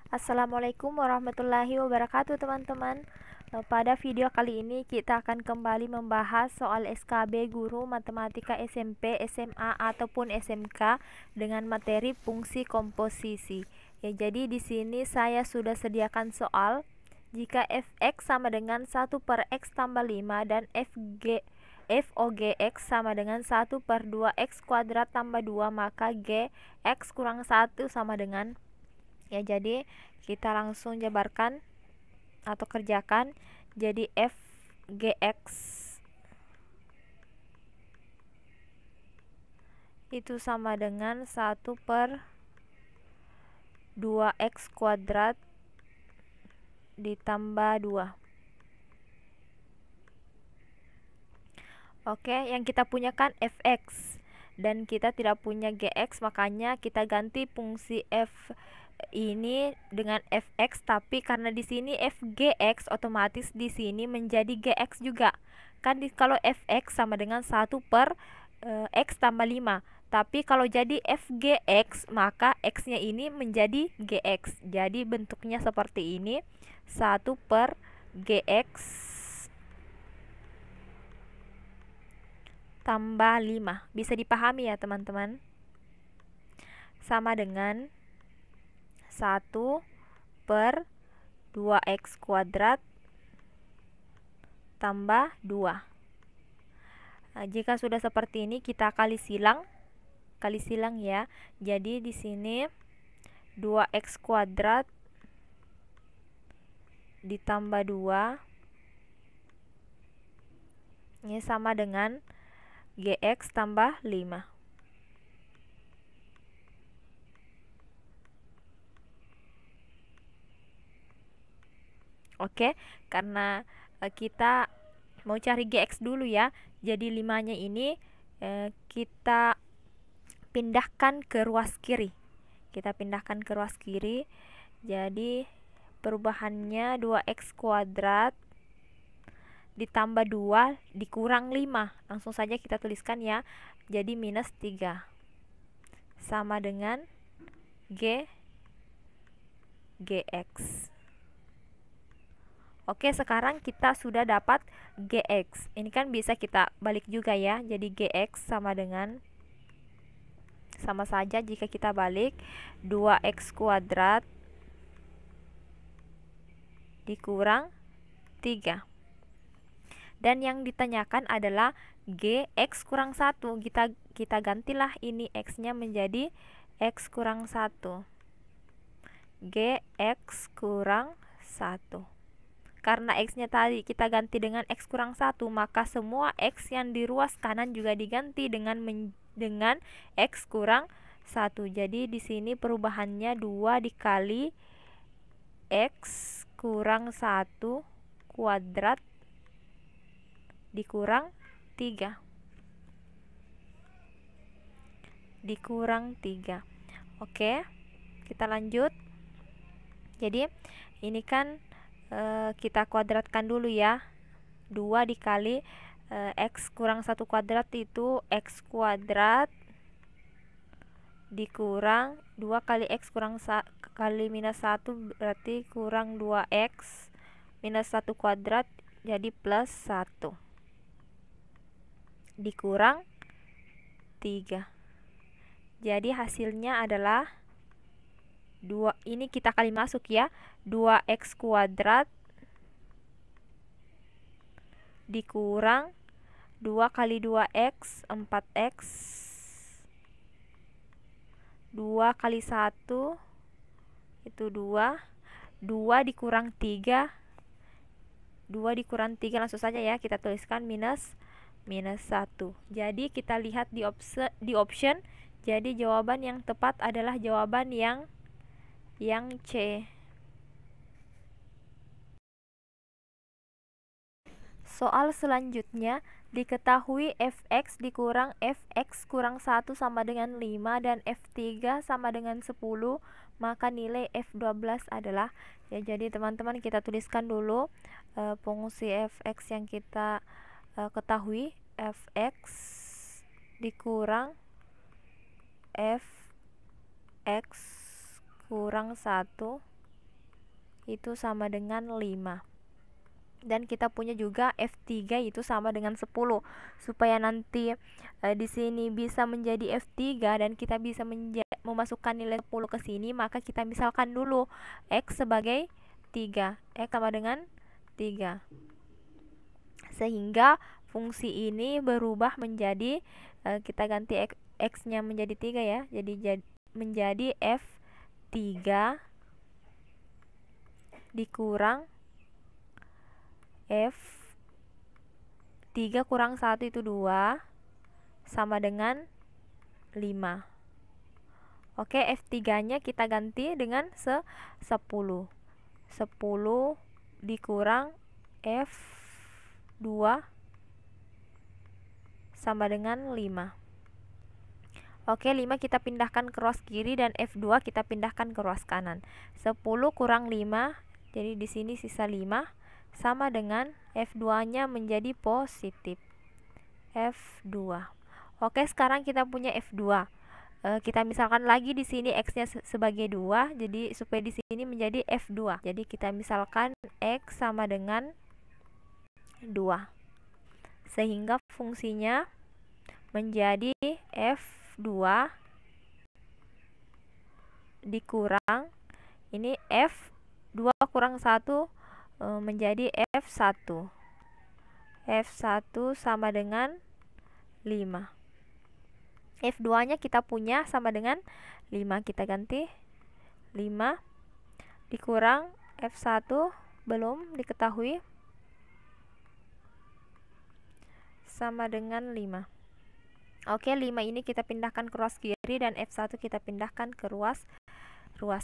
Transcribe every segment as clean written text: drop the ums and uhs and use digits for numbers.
Assalamualaikum warahmatullahi wabarakatuh teman-teman. Pada video kali ini kita akan kembali membahas soal SKB Guru Matematika SMP, SMA ataupun SMK dengan materi fungsi komposisi. Ya, jadi di sini saya sudah sediakan soal jika fx sama dengan 1/x tambah 5 dan FOGX sama dengan 1/2x kuadrat tambah 2, maka gx kurang 1 sama dengan. Ya, jadi kita langsung jabarkan atau kerjakan. Jadi FGX itu sama dengan 1/2x kuadrat ditambah 2. Oke, yang kita punya kan fx dan kita tidak punya gx, makanya kita ganti fungsi f ini dengan fx, tapi karena di sini fgx otomatis di sini menjadi gx juga. Kan kalau fx sama dengan 1/x tambah 5. Tapi kalau jadi fgx maka x-nya ini menjadi gx. Jadi bentuknya seperti ini, 1/gx tambah 5. Bisa dipahami ya teman-teman? Sama dengan 1/2x kuadrat tambah 2. Nah, jika sudah seperti ini kita kali silang ya. Jadi di sini 2x kuadrat ditambah 2 ini sama dengan gx tambah 5. Oke, karena kita mau cari gx dulu ya. Jadi 5-nya ini kita pindahkan ke ruas kiri. Jadi perubahannya 2x kuadrat ditambah 2 dikurang 5. Langsung saja kita tuliskan ya. Jadi minus 3 sama dengan gx. Oke, sekarang kita sudah dapat gx. Ini kan bisa kita balik juga ya. Jadi gx sama dengan, sama saja jika kita balik, 2x kuadrat dikurang 3. Dan yang ditanyakan adalah gx kurang 1. Kita gantilah ini x-nya menjadi x kurang 1. Gx kurang 1. Karena x-nya tadi kita ganti dengan x kurang 1, maka semua x yang di ruas kanan juga diganti dengan x kurang 1. Jadi di sini perubahannya 2 dikali x kurang 1 kuadrat dikurang 3. Oke, kita lanjut. Jadi ini kan kita kuadratkan dulu ya. 2 dikali x kurang 1 kuadrat itu x kuadrat dikurang 2 kali x kali minus 1 berarti kurang 2x minus 1 kuadrat jadi plus 1 dikurang 3. Jadi hasilnya adalah 2, ini kita kali masuk ya, 2x kuadrat dikurang 2 kali 2x 4x, 2 kali 1 itu 2 dikurang 3, 2 dikurang 3 langsung saja ya kita tuliskan minus 1. Jadi kita lihat di option. Jadi jawaban yang tepat adalah jawaban yang C. Soal selanjutnya, diketahui fx dikurang fx kurang 1 sama dengan 5 dan f3 sama dengan 10, maka nilai f12 adalah, ya, jadi teman-teman kita tuliskan dulu fungsi fx yang kita ketahui. Fx dikurang fx kurang 1 itu sama dengan 5. Dan kita punya juga F3 itu sama dengan 10. Supaya nanti di sini bisa menjadi F3 dan kita bisa memasukkan nilai 10 ke sini, maka kita misalkan dulu X sebagai 3. X sama dengan 3. Sehingga fungsi ini berubah menjadi kita ganti X-nya menjadi 3 ya. Jadi menjadi F3 dikurang F3 kurang 1 itu 2 sama dengan 5. Oke, F3 nya kita ganti dengan 10. 10 dikurang F2 sama dengan 5. Oke, 5 kita pindahkan ke ruas kiri dan F2 kita pindahkan ke ruas kanan. 10 kurang 5, jadi di sini sisa 5 sama dengan F2-nya menjadi positif. F2. Oke, sekarang kita punya F2. Kita misalkan lagi di sini X-nya sebagai 2, jadi supaya di sini menjadi F2. Jadi kita misalkan X sama dengan 2. Sehingga fungsinya menjadi F2 dikurang ini F2 kurang 1 menjadi F1. F1 sama dengan 5. F2 nya kita punya sama dengan 5, kita ganti 5 dikurang F1 belum diketahui sama dengan 5. Oke, 5 ini kita pindahkan ke ruas kiri dan F1 kita pindahkan ke ruas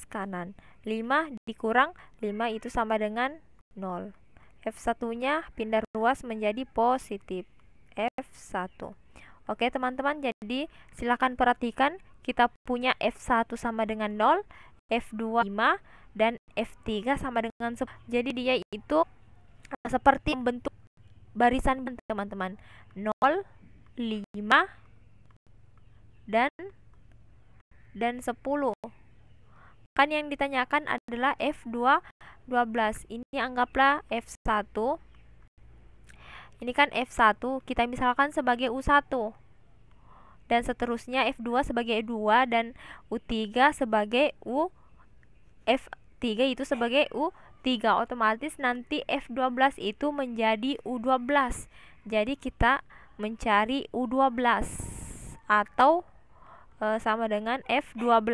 kanan. 5 dikurang 5 itu sama dengan 0. F1-nya pindah ruas menjadi positif. F1. Oke, teman-teman, jadi silakan perhatikan kita punya F1 sama dengan 0, F2 5 dan F3 sama dengan 10. Jadi dia itu seperti membentuk barisan, teman-teman. 0, 5 dan 10. Kan yang ditanyakan adalah F2 12. Ini anggaplah F1. Ini kan F1, kita misalkan sebagai U1. Dan seterusnya F2 sebagai U2 dan U3 sebagai F3 itu sebagai U3. Otomatis nanti F12 itu menjadi U12. Jadi kita mencari U12 atau sama dengan F12.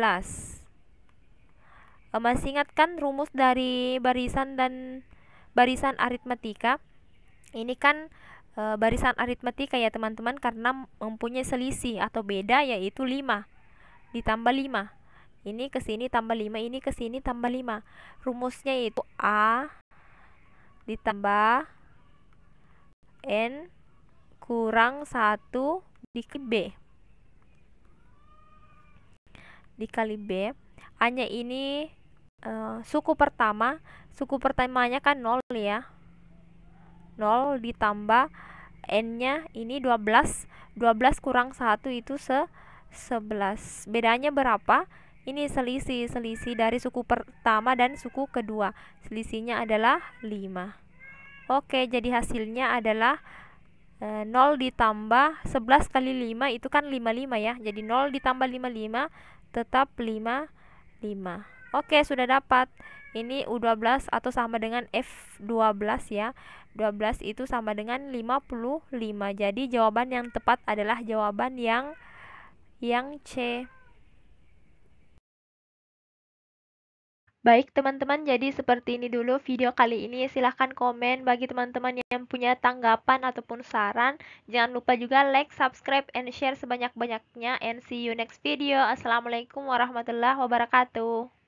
Masih ingat kan rumus dari barisan dan barisan aritmatika? Ini kan barisan aritmatika ya teman-teman, karena mempunyai selisih atau beda yaitu 5 ditambah 5. Ini ke sini tambah 5, ini ke sini tambah 5. Rumusnya itu A ditambah N kurang 1 dikali B. A-nya ini suku pertamanya kan 0 ya. 0 ditambah N-nya ini 12. 12 kurang 1 itu 11. Bedanya berapa? Ini selisih dari suku pertama dan suku kedua. Selisihnya adalah 5. Oke, jadi hasilnya adalah 0 ditambah 11 kali 5 itu kan 55 ya. Jadi 0 ditambah 55 tetap 55. Oke, sudah dapat. Ini U12 atau sama dengan F12 ya. 12 itu sama dengan 55. Jadi jawaban yang tepat adalah jawaban yang C. Baik teman-teman, jadi seperti ini dulu video kali ini. Silahkan komen bagi teman-teman yang punya tanggapan ataupun saran. Jangan lupa juga like, subscribe, and share sebanyak-banyaknya. And see you next video. Assalamualaikum warahmatullahi wabarakatuh.